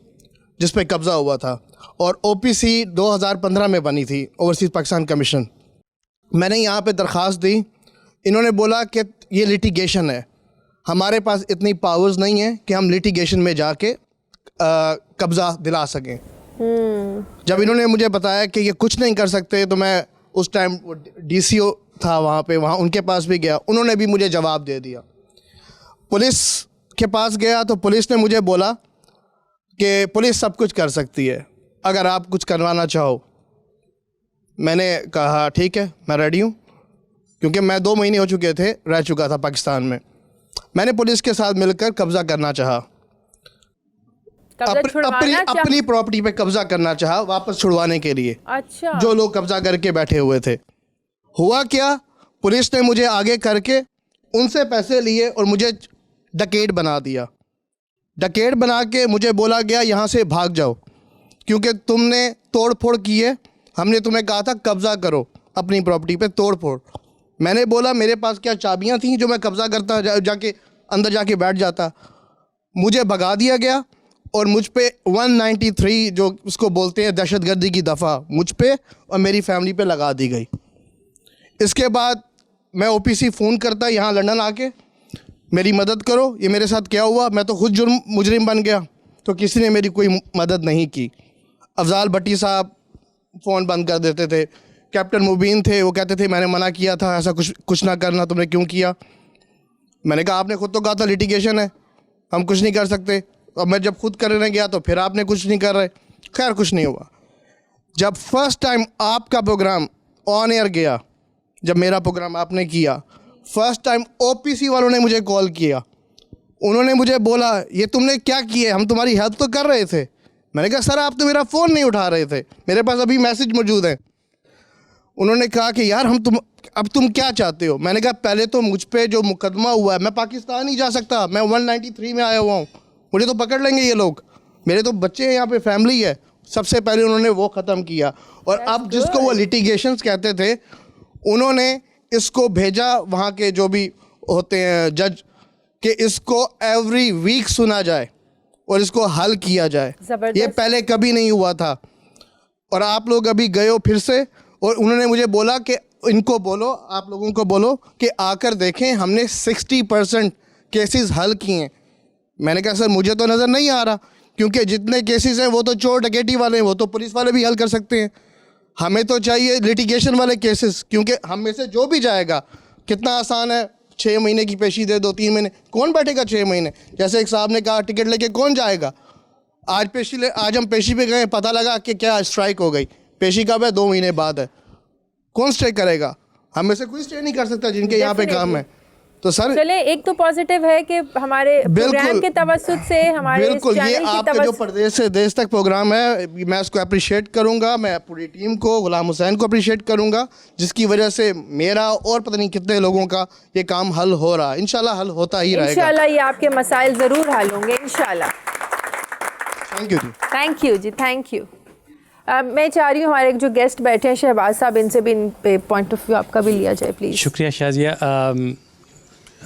जिस पे कब्ज़ा हुआ था, और OPC 2015 में बनी थी, ओवरसीज़ पाकिस्तान कमीशन। मैंने यहाँ पे दरख्वास्त दी, इन्होंने बोला कि ये लिटिगेशन है, हमारे पास इतनी पावर्स नहीं है कि हम लिटिगेशन में जाके कब्ज़ा दिला सकें। जब इन्होंने मुझे बताया कि ये कुछ नहीं कर सकते, तो मैं उस टाइम DCO था वहाँ उनके पास भी गया, उन्होंने भी मुझे जवाब दे दिया। पुलिस के पास गया तो पुलिस ने मुझे बोला कि पुलिस सब कुछ कर सकती है अगर आप कुछ करवाना चाहो। मैंने कहा ठीक है, मैं रेडी हूँ, क्योंकि मैं 2 महीने हो चुके थे, रह चुका था पाकिस्तान में। मैंने पुलिस के साथ मिलकर कब्ज़ा करना चाहा, अपनी प्रॉपर्टी पे कब्ज़ा करना चाहा, वापस छुड़वाने के लिए। अच्छा। जो लोग कब्ज़ा करके बैठे हुए थे। हुआ क्या, पुलिस ने मुझे आगे करके उनसे पैसे लिए और मुझे डकैत बना दिया। डकैत बना के मुझे बोला गया यहाँ से भाग जाओ, क्योंकि तुमने तोड़ फोड़ की है, हमने तुम्हें कहा था कब्ज़ा करो अपनी प्रॉपर्टी पे, तोड़ फोड़। मैंने बोला मेरे पास क्या चाबियां थीं जो मैं कब्ज़ा करता जाके अंदर जाके बैठ जाता। मुझे भगा दिया गया और मुझ पे 193 जो उसको बोलते हैं दहशतगर्दी की दफ़ा, मुझ पे और मेरी फैमिली पे लगा दी गई। इसके बाद मैं OPC फ़ोन करता यहाँ लंदन आके, मेरी मदद करो, ये मेरे साथ क्या हुआ, मैं तो खुद मुजरिम बन गया। तो किसी ने मेरी कोई मदद नहीं की। अफजाल भट्टी साहब फ़ोन बंद कर देते थे, कैप्टन मुबीन थे, वो कहते थे मैंने मना किया था, ऐसा कुछ ना करना, तुमने क्यों किया। मैंने कहा आपने खुद तो कहा था लिटिगेशन है, हम कुछ नहीं कर सकते। और मैं जब खुद करने गया तो फिर आपने कुछ नहीं कर रहे। खैर कुछ नहीं हुआ। जब फर्स्ट टाइम आपका प्रोग्राम ऑन एयर गया, जब मेरा प्रोग्राम आपने किया, फर्स्ट टाइम OPC वालों ने मुझे कॉल किया, उन्होंने मुझे बोला ये तुमने क्या किया, हम तुम्हारी हेल्प तो कर रहे थे। मैंने कहा सर आप तो मेरा फ़ोन नहीं उठा रहे थे, मेरे पास अभी मैसेज मौजूद है। उन्होंने कहा कि यार अब तुम क्या चाहते हो। मैंने कहा पहले तो मुझ पे जो मुकदमा हुआ है, मैं पाकिस्तान नहीं जा सकता, मैं 193 में आया हुआ हूँ, मुझे तो पकड़ लेंगे ये लोग, मेरे तो बच्चे हैं यहाँ पे, फैमिली है। सबसे पहले उन्होंने वो ख़त्म किया। और अब जिसको वो लिटिगेशंस कहते थे, उन्होंने इसको भेजा वहाँ के जो भी होते हैं जज, कि इसको एवरी वीक सुना जाए और इसको हल किया जाए। ये पहले कभी नहीं हुआ था। और आप लोग अभी गए हो फिर से, और उन्होंने मुझे बोला कि इनको बोलो, आप लोगों को बोलो कि आकर देखें, हमने 60% केसेस हल किए हैं। मैंने कहा सर मुझे तो नज़र नहीं आ रहा, क्योंकि जितने केसेस हैं वो तो चोर डकैती वाले हैं, वो तो पुलिस वाले भी हल कर सकते हैं। हमें तो चाहिए लिटिगेशन वाले केसेस, क्योंकि हम में से जो भी जाएगा, कितना आसान है, 6 महीने की पेशी दे दो, 3 महीने, कौन बैठेगा 6 महीने। जैसे एक साहब ने कहा टिकट लेके कौन जाएगा। आज हम पेशी पे गए, पता लगा कि क्या स्ट्राइक हो गई, पेशी कब है, 2 महीने बाद है, कौन स्टे करेगा। हम में से कोई स्टे नहीं कर सकता जिनके यहाँ पे काम है। तो सर चले, एक तो पॉजिटिव है कि हमारे प्रोग्राम के तवज्जुद से, हमारे बिल्कुल ये आपका जो परदेश से देश तक प्रोग्राम है, मैं उसको अप्रिशिएट करूंगा। मैं पूरी टीम को, गुलाम हुसैन को अप्रिशिएट करूंगा, जिसकी वजह से मेरा और पता नहीं कितने लोगों का ये काम हल हो रहा है। इंशाल्लाह हल होता ही रहेगा। इंशाल्लाह ये आपके मसाइल ज़रूर हल होंगे इंशाल्लाह। थैंक यू जी। थैंक यू जी, थैंक यू। मैं चाह रही हूँ हमारे जो गेस्ट बैठे हैं शहबाज साहब, इनसे भी इन पे पॉइंट ऑफ व्यू आपका भी लिया जाए प्लीज़। शुक्रिया शाजिया।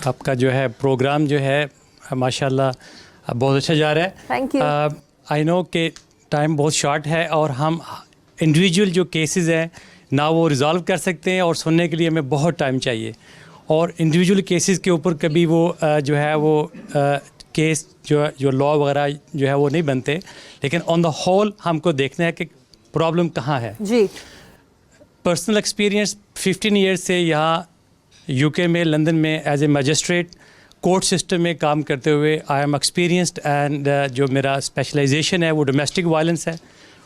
आपका जो है प्रोग्राम जो है माशाल्लाह बहुत अच्छा जा रहा है। Thank you. आई नो कि टाइम बहुत शॉर्ट है और हम इंडिविजुअल जो केसेस हैं ना वो रिज़ॉल्व कर सकते हैं, और सुनने के लिए हमें बहुत टाइम चाहिए। और इंडिविजुअल केसेस के ऊपर कभी वो जो है वो केस जो लॉ वगैरह जो है वो नहीं बनते, लेकिन ऑन द होल हमको देखना है कि प्रॉब्लम कहाँ है जी। पर्सनल एक्सपीरियंस 15 ईयर्स से यहाँ UK में, लंदन में as a magistrate court system में काम करते हुए आई एम एक्सपीरियंस्ड। एंड जो मेरा स्पेशलाइजेशन है वो डोमेस्टिक वायलेंस है,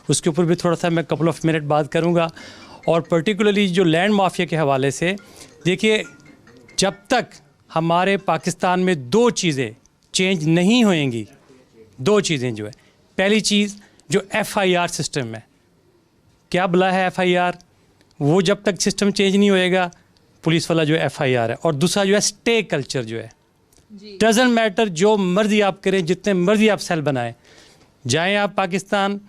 उसके ऊपर भी थोड़ा सा मैं कपल ऑफ मिनट बात करूँगा। और पर्टिकुलरली जो लैंड माफिया के हवाले से, देखिए जब तक हमारे पाकिस्तान में 2 चीज़ें चेंज नहीं होएंगी, 2 चीज़ें जो है, पहली चीज़ जो FIR सिस्टम है, क्या बुला है FIR, वो जब तक सिस्टम चेंज नहीं होएगा, पुलिस वाला जो FIR है। और दूसरा जो है स्टे कल्चर जो है, डजंट मैटर जो मर्जी आप करें, जितने मर्जी आप सेल बनाएं, जाएं आप Pakistan,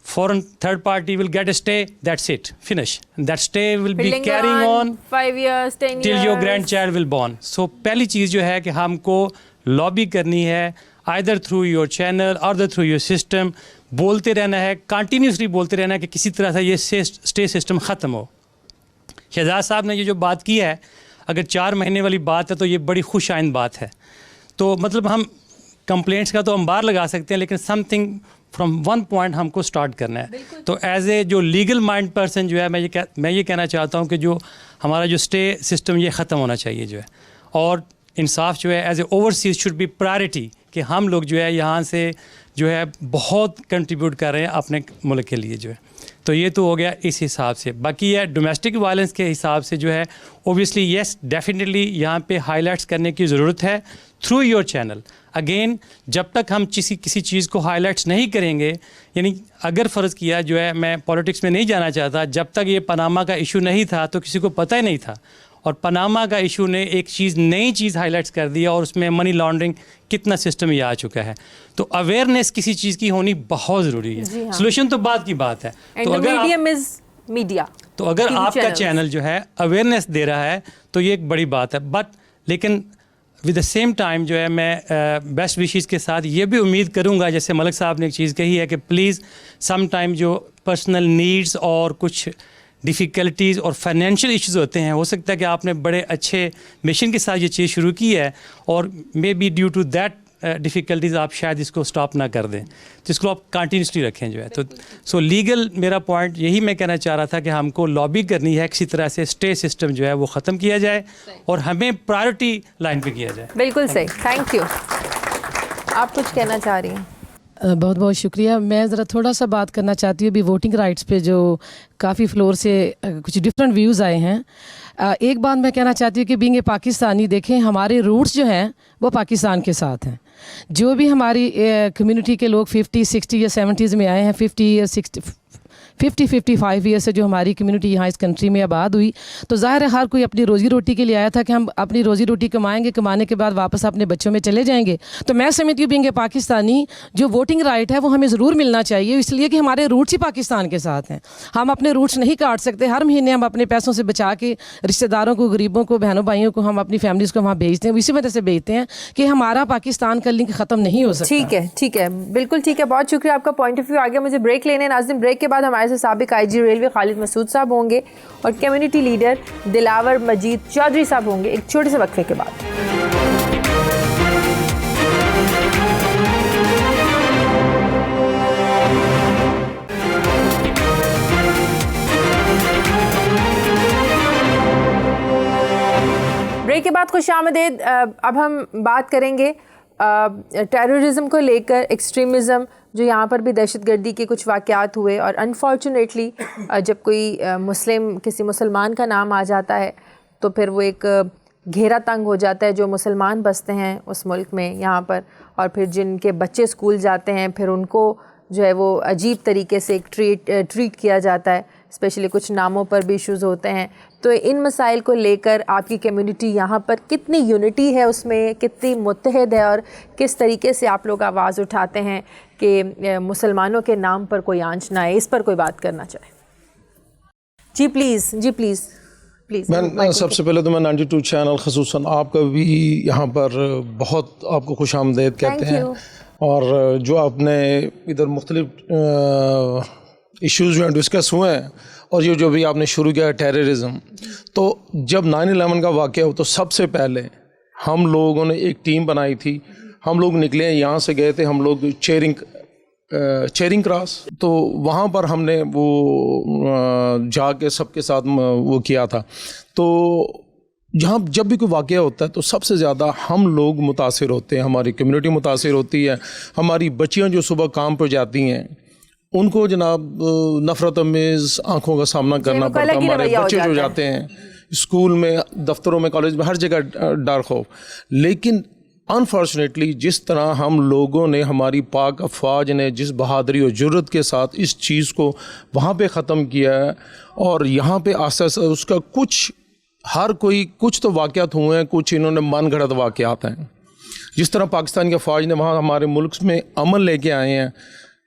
foreign third party will get a stay, that's it, finish. That stay will be carrying on 5 years, 10 years till your grandchild will born. So पहली चीज़ जो है कि हमको लॉबी करनी है, either through your channel or through your system, बोलते रहना है, कंटिन्यूसली बोलते रहना है कि किसी तरह से ये स्टे सिस्टम ख़त्म हो। शहजाद साहब ने ये जो बात की है, अगर 4 महीने वाली बात है तो ये बड़ी खुश आइंद बात है। तो मतलब हम कंप्लेंट्स का तो अंबार लगा सकते हैं, लेकिन समथिंग फ्रॉम वन पॉइंट हमको स्टार्ट करना है। तो एज ए जो लीगल माइंड पर्सन जो है, मैं ये कहना चाहता हूँ कि जो हमारा जो स्टे सिस्टम ये ख़त्म होना चाहिए जो है, और इंसाफ जो है as a overseas should be priority, कि हम लोग जो है यहाँ से जो है बहुत कंट्रीब्यूट कर रहे हैं अपने मुल्क के लिए जो है। तो ये तो हो गया इस हिसाब से। बाकी है डोमेस्टिक वायलेंस के हिसाब से जो है, ओबियसली येस डेफिनेटली यहाँ पे हाईलाइट्स करने की ज़रूरत है थ्रू योर चैनल। अगेन जब तक हम किसी चीज़ को हाईलाइट्स नहीं करेंगे, यानी अगर फ़र्ज़ किया जो है, मैं पॉलिटिक्स में नहीं जाना चाहता, जब तक ये पनामा का इशू नहीं था तो किसी को पता ही नहीं था, और पनामा का इशू ने एक नई चीज़ हाईलाइट्स कर दिया, और उसमें मनी लॉन्ड्रिंग कितना सिस्टम ये आ चुका है। तो अवेयरनेस किसी चीज़ की होनी बहुत ज़रूरी है। सोल्यूशन तो बात की बात है। तो अगर आपका चैनल जो है अवेयरनेस दे रहा है तो ये एक बड़ी बात है। बट लेकिन विद द सेम टाइम जो है, मैं बेस्ट विशेज़ के साथ ये भी उम्मीद करूँगा, जैसे मलिक साहब ने एक चीज़ कही है कि प्लीज़ सम टाइम जो पर्सनल नीड्स और कुछ डिफ़िकल्टीज़ और फाइनेंशियल इश्यूज़ होते हैं, हो सकता है कि आपने बड़े अच्छे मिशन के साथ ये चीज़ शुरू की है, और maybe due to that difficulties आप शायद इसको स्टॉप ना कर दें, तो इसको आप कंटिन्यूसली रखें जो है। तो सो लीगल मेरा पॉइंट यही मैं कहना चाह रहा था कि हमको लॉबी करनी है, किसी तरह से स्टे सिस्टम जो है वो ख़त्म किया जाए और हमें प्रायोरिटी लाइन पे किया जाए। बिल्कुल सही, थैंक यू। आप कुछ कहना चाह रही हैं? बहुत बहुत शुक्रिया। मैं ज़रा थोड़ा सा बात करना चाहती हूँ अभी वोटिंग राइट्स पे, जो काफ़ी फ्लोर से कुछ डिफरेंट व्यूज़ आए हैं। एक बात मैं कहना चाहती हूँ कि बीइंग ए पाकिस्तानी, देखें हमारे रूट्स जो हैं वो पाकिस्तान के साथ हैं। जो भी हमारी कम्युनिटी के लोग 50, 60 या 70s में आए हैं, 55 ईयर से जो हमारी कम्युनिटी यहाँ इस कंट्री में आबाद हुई, तो ज़ाहिर है हर कोई अपनी रोज़ी रोटी के लिए आया था कि हम अपनी रोज़ी रोटी कमाएंगे, कमाने के बाद वापस अपने बच्चों में चले जाएंगे। तो मैं समझती हूँ बीइंग पाकिस्तानी जो वोटिंग राइट है वो हमें ज़रूर मिलना चाहिए, इसलिए कि हमारे रूट्स ही पाकिस्तान के साथ हैं। हम अपने रूट्स नहीं काट सकते। हर महीने हम अपने पैसों से बचा के रिश्तेदारों को, गरीबों को, बहनों भाइयों को, हम अपनी फैमिलीज़ को वहाँ भेजते हैं। इसी वजह से भेजते हैं कि हमारा पाकिस्तान का लिंक ख़त्म नहीं हो सकता। ठीक है, बिल्कुल ठीक है। बहुत शुक्रिया, आपका पॉइंट ऑफ व्यू आ गया। मुझे ब्रेक लेने नाज़रीन। ब्रेक के बाद हमारे से साबिक IG रेलवे खालिद मसूद साहब होंगे और कम्युनिटी लीडर दिलावर मजीद चौधरी साहब होंगे एक छोटे से वक्फे के बाद। ब्रेक के बाद खुशामदीद। अब हम बात करेंगे टेररिज्म को लेकर, एक्सट्रीमिज़म, जो यहाँ पर भी दहशतगर्दी के कुछ वाक़यात हुए और अनफॉर्चुनेटली जब कोई किसी मुसलमान का नाम आ जाता है तो फिर वो एक घेरा तंग हो जाता है जो मुसलमान बसते हैं उस मुल्क में यहाँ पर, और फिर जिनके बच्चे स्कूल जाते हैं फिर उनको जो है वो अजीब तरीके से एक ट्रीट किया जाता है, स्पेशली कुछ नामों पर भी इश्यूज़ होते हैं। तो इन मसाइल को लेकर आपकी कम्युनिटी यहाँ पर कितनी यूनिटी है, उसमें कितनी मुत्तहद है, और किस तरीके से आप लोग आवाज़ उठाते हैं कि मुसलमानों के नाम पर कोई आंच ना आए? इस पर कोई बात करना चाहे? जी प्लीज़। मैं सबसे पहले तो मैं 92 चैनल खसूसन आपका भी यहाँ पर बहुत आपको खुश आमदेद कहते हैं, और जो आपने इधर मुख्तलिफ इश्यूज़ जो हैं डिस्कस हुए हैं, और ये जो भी आपने शुरू किया टेररिज्म, तो जब 9/11 का वाक़या हो तो सबसे पहले हम लोगों ने एक टीम बनाई थी। हम लोग निकले, यहाँ से गए थे हम लोग चेरिंग क्रॉस, तो वहाँ पर हमने वो जाके सबके साथ वो किया था। तो जहाँ जब भी कोई वाक़या होता है तो सबसे ज़्यादा हम लोग मुतासिर होते हैं, हमारी कम्युनिटी मुतासिर होती है। हमारी बच्चियाँ जो सुबह काम पर जाती हैं उनको जनाब नफ़रत अमेज़ आँखों का सामना करना पड़ता है। हमारे बच्चे जो जाते हैं स्कूल में, दफ्तरों में, कॉलेज में, हर जगह डर खौफ। लेकिन अनफॉर्चुनेटली जिस तरह हम लोगों ने, हमारी पाक अफवाज ने जिस बहादुरी और जुर्रत के साथ इस चीज़ को वहाँ पे ख़त्म किया है, और यहाँ पे आस्ते आस्ते उसका कुछ तो वाक़यात हुए हैं, कुछ इन्होंने मन घड़त वाक़यात हैं। जिस तरह पाकिस्तान की फ़ौज ने वहाँ हमारे मुल्क में अमन लेके आए हैं,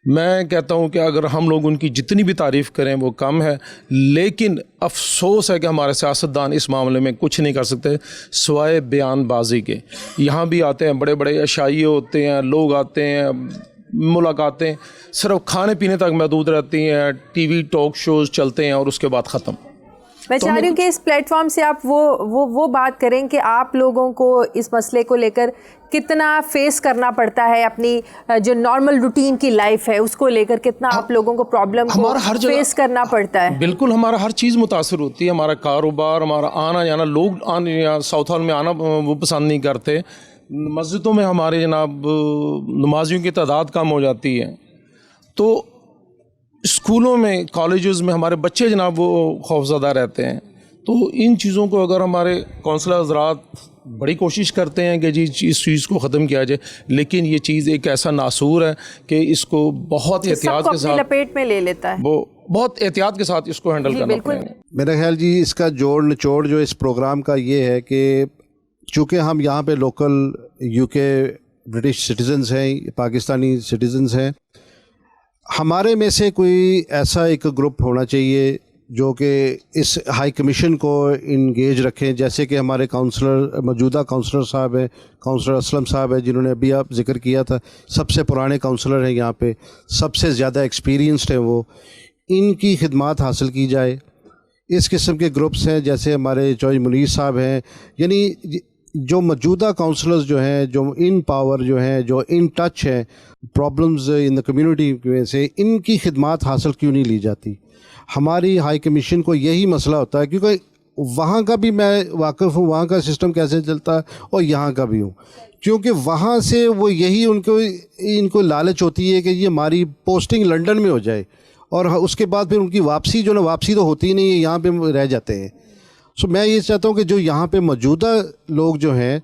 मैं कहता हूँ कि अगर हम लोग उनकी जितनी भी तारीफ़ करें वो कम है। लेकिन अफसोस है कि हमारे सियासतदान इस मामले में कुछ नहीं कर सकते सिवाय बयानबाजी के। यहाँ भी आते हैं, बड़े बड़े अशाइये होते हैं, लोग आते हैं, मुलाकातें सिर्फ खाने पीने तक महदूद रहती हैं, TV टॉक शोज़ चलते हैं और उसके बाद ख़त्म। मैं चाह रही हूँ कि इस प्लेटफॉर्म से आप वो बात करें कि आप लोगों को इस मसले को लेकर कितना फेस करना पड़ता है, अपनी जो नॉर्मल रूटीन की लाइफ है उसको लेकर कितना आप लोगों को प्रॉब्लम को फेस करना पड़ता है। बिल्कुल, हमारा हर चीज़ मुतासर होती है, हमारा कारोबार, हमारा आना जाना। लोग साउथ हॉल में आना वो पसंद नहीं करते। मस्जिदों में हमारे जनाब नमाजियों की तादाद कम हो जाती है, तो स्कूलों में, कॉलेजेस में हमारे बच्चे जनाब वो खौफज़दा रहते हैं। तो इन चीज़ों को अगर हमारे कौंसलर हज़रात बड़ी कोशिश करते हैं कि जी इस चीज़ को ख़त्म किया जाए, लेकिन ये चीज़ एक ऐसा नासूर है कि इसको बहुत एहतियात के साथ लपेट में ले लेता है, वो बहुत एहतियात के साथ इसको हैंडल करना पड़ेगा। मेरा ख्याल जी इसका जोड़ निचोड़ जो इस प्रोग्राम का ये है कि चूँकि हम यहाँ पे लोकल UK ब्रिटिश सिटीजन्स हैं, पाकिस्तानी सिटीजन्स हैं, हमारे में से कोई ऐसा एक ग्रुप होना चाहिए जो कि इस हाई कमीशन को इंगेज रखें। जैसे कि हमारे मौजूदा काउंसलर साहब हैं, काउंसलर असलम साहब हैं, जिन्होंने अभी आप जिक्र किया था, सबसे पुराने काउंसलर हैं यहाँ पे, सबसे ज़्यादा एक्सपीरियंस्ड हैं वो। इनकी खिदमात हासिल की जाए। इस किस्म के ग्रुप्स हैं, जैसे हमारे चौधरी मुनीर साहब हैं, यानी जो मौजूदा काउंसलर्स जो हैं, जो इन पावर जो हैं, जो इन टच हैं प्रॉब्लम्स इन द कम्युनिटी में से, इनकी खिदमात हासिल क्यों नहीं ली जाती? हमारी हाई कमीशन को यही मसला होता है, क्योंकि वहाँ का भी मैं वाकिफ़ हूँ, वहाँ का सिस्टम कैसे चलता है, और यहाँ का भी हूँ। کیونکہ وہاں سے وہ یہی ان کو لالچ ہوتی ہے کہ یہ ہماری پوسٹنگ لنڈن میں ہو جائے اور اس کے بعد پھر ان کی واپسی جو نا واپسی تو ہوتی ہی نہیں ہے, یہاں پہ رہ جاتے ہیں. سو میں یہ چاہتا ہوں کہ جو یہاں پہ موجودہ لوگ جو ہیں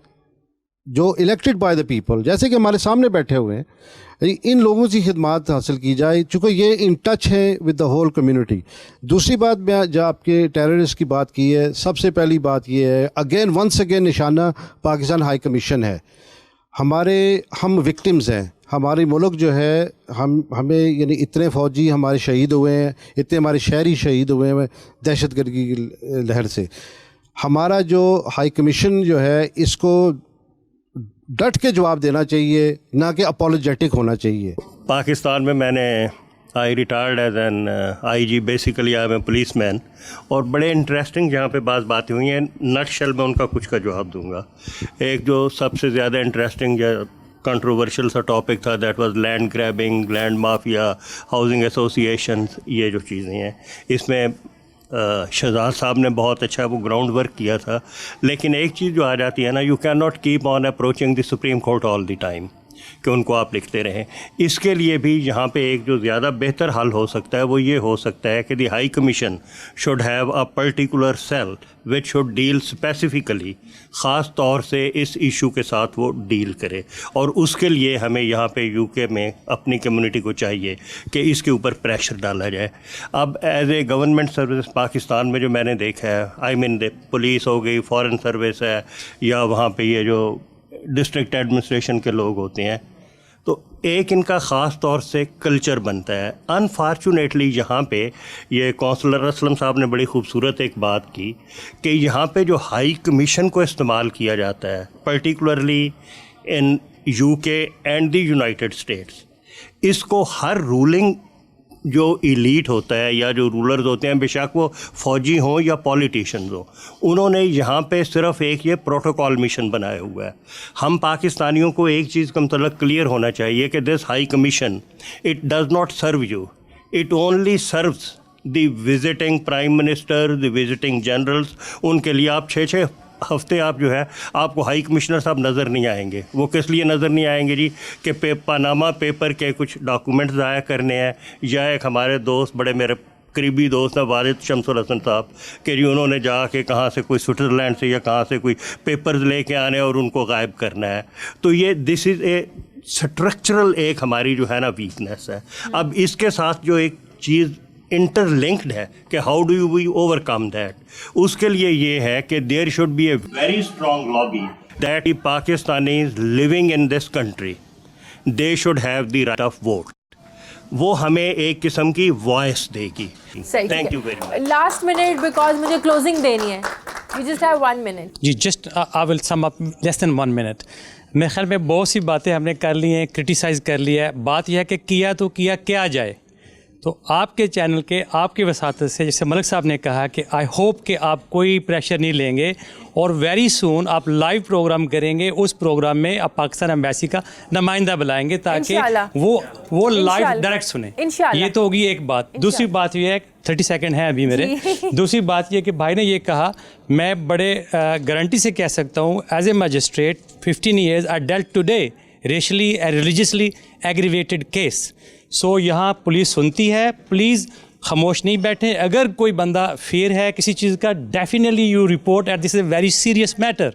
جو الیکٹڈ بائی دا پیپل, جیسے کہ ہمارے سامنے بیٹھے ہوئے ہیں, ان لوگوں سے خدمات حاصل کی جائے چونکہ یہ ان ٹچ ہیں ود دا ہول کمیونٹی. دوسری بات میں جو آپ کے ٹیررسٹ کی بات کی ہے, سب سے پہلی بات یہ ہے ونس اگین نشانہ پاکستان ہائی کمیشن ہے. ہم وکٹمز ہیں, ہمارے ملک جو ہے ہمیں یعنی اتنے فوجی ہمارے شہید ہوئے ہیں, اتنے ہمارے شہری شہید ہوئے ہیں دہشت گردی کی لہر سے. ہمارا جو ہائی کمیشن جو ہے اس کو ڈٹ کے جواب دینا چاہیے, نہ کہ اپولوجیٹک ہونا چاہیے. پاکستان میں نے I retired as an I G, basically I am a policeman, اور بڑے انٹرسٹنگ جہاں پہ بعض باتیں ہوئی ہیں نٹ شیل میں ان کا کچھ کا جواب دوں گا. ایک جو سب سے زیادہ انٹرسٹنگ کنٹروورشل سا ٹاپک تھا, that was land grabbing, land mafia, housing associations, یہ جو چیزیں ہیں اس میں شہزاد صاحب نے بہت اچھا وہ گراؤنڈ ورک کیا تھا. لیکن ایک چیز جو آ جاتی ہے نا, you can not keep on approaching the supreme court all the time کہ ان کو آپ لکھتے رہیں. اس کے لیے بھی یہاں پہ ایک جو زیادہ بہتر حل ہو سکتا ہے وہ یہ ہو سکتا ہے کہ the high commission should have a particular cell which should deal specifically, خاص طور سے اس ایشو کے ساتھ وہ ڈیل کرے. اور اس کے لیے ہمیں یہاں پہ یو کے میں اپنی کمیونٹی کو چاہیے کہ اس کے اوپر پریشر ڈالا جائے. اب as a government service Pakistan میں جو میں نے دیکھا ہے, آئی مین پولیس ہو گئی, فورن سروس ہے, یا وہاں پہ یہ جو ڈسٹرکٹ ایڈمنسٹریشن کے لوگ ہوتے ہیں, تو ایک ان کا خاص طور سے کلچر بنتا ہے. انفارچونیٹلی یہاں پہ یہ کونسلر اسلم صاحب نے بڑی خوبصورت ایک بات کی کہ یہاں پہ جو ہائی کمیشن کو استعمال کیا جاتا ہے پرٹیکولرلی ان یو کے اینڈ دی یونائٹڈ اسٹیٹس, اس کو ہر رولنگ جو ایلیٹ ہوتا ہے یا جو رولرز ہوتے ہیں, بے شک وہ فوجی ہوں یا پولیٹیشنز ہوں, انہوں نے یہاں پہ صرف ایک یہ پروٹوکول مشن بنایا ہوا ہے. ہم پاکستانیوں کو ایک چیز کا متعلق کلیئر ہونا چاہیے کہ this high commission it does not serve you, it only serves the visiting prime minister, the visiting generals. ان کے لیے آپ 6 ہفتے آپ جو ہے آپ کو ہائی کمشنر صاحب نظر نہیں آئیں گے. وہ کس لیے نظر نہیں آئیں گے جی؟ کہ پاناما پیپر کے کچھ ڈاکومنٹ ضائع کرنے ہیں, یا ایک ہمارے دوست بڑے میرے قریبی دوست ہیں والد شمس الحسن صاحب کہ جی انہوں نے جا کے کہاں سے کوئی سوئٹزرلینڈ سے یا کہاں سے کوئی پیپرز لے کے آنے اور ان کو غائب کرنا ہے. تو یہ دس از اے اسٹرکچرل ایک ہماری جو ہے نا ویکنیس ہے. اب اس کے ساتھ جو ایک چیز انٹر لنکڈ ہے کہ how do you we overcome that, اس کے لیے یہ ہے کہ there should be a very strong lobby that the Pakistanis living in this country they should have the right of vote. وہ ہمیں ایک قسم کی وائس دے گی. Thank you very much. Last minute because مجھے کلوزنگ دینی ہے. You just have 1 minute. جی just I will sum up less then 1 minute. میرے خیال میں بہت سی باتیں ہم نے کر لی ہیں, کرٹیسائز کر لیا ہے. بات یہ ہے کہ کیا تو کیا جائے. تو آپ کے چینل کے آپ کی وساطت سے جیسے ملک صاحب نے کہا کہ آئی ہوپ کہ آپ کوئی پریشر نہیں لیں گے اور ویری سون آپ لائیو پروگرام کریں گے. اس پروگرام میں آپ پاکستان ایمبیسی کا نمائندہ بلائیں گے تاکہ وہ لائیو ڈائریکٹ سنیں. یہ تو ہوگی ایک بات. دوسری بات یہ ہے 30 سیکنڈ ہیں ابھی میرے. دوسری بات یہ کہ بھائی نے یہ کہا, میں بڑے گارنٹی سے کہہ سکتا ہوں as a magistrate 15 years I dealt today racially and religiously aggravated case. سو یہاں پولیس سنتی ہے, پلیز خاموش نہیں بیٹھیں. اگر کوئی بندہ فیئر ہے کسی چیز کا, definitely you report it this is a very serious matter,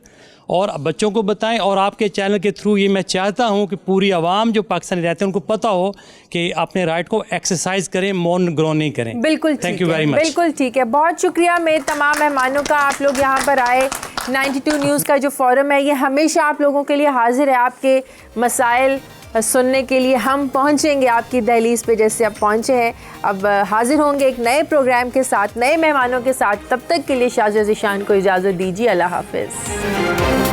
اور بچوں کو بتائیں. اور آپ کے چینل کے تھرو یہ میں چاہتا ہوں کہ پوری عوام جو پاکستانی رہتے ہیں ان کو پتہ ہو کہ اپنے رائٹ کو ایکسرسائز کریں, مون گرو نہیں کریں. بالکل تھینک یو ویری مچ. بالکل ٹھیک ہے. بہت شکریہ میرے تمام مہمانوں کا. آپ لوگ یہاں پر آئے. 92 نیوز کا جو فورم ہے یہ ہمیشہ آپ لوگوں کے لیے حاضر ہے. آپ کے مسائل سننے کے لیے ہم پہنچیں گے آپ کی دہلیز پہ جیسے اب پہنچے ہیں. اب حاضر ہوں گے ایک نئے پروگرام کے ساتھ, نئے مہمانوں کے ساتھ. تب تک کے لیے شازیہ ذیشان کو اجازت دیجیے. اللہ حافظ.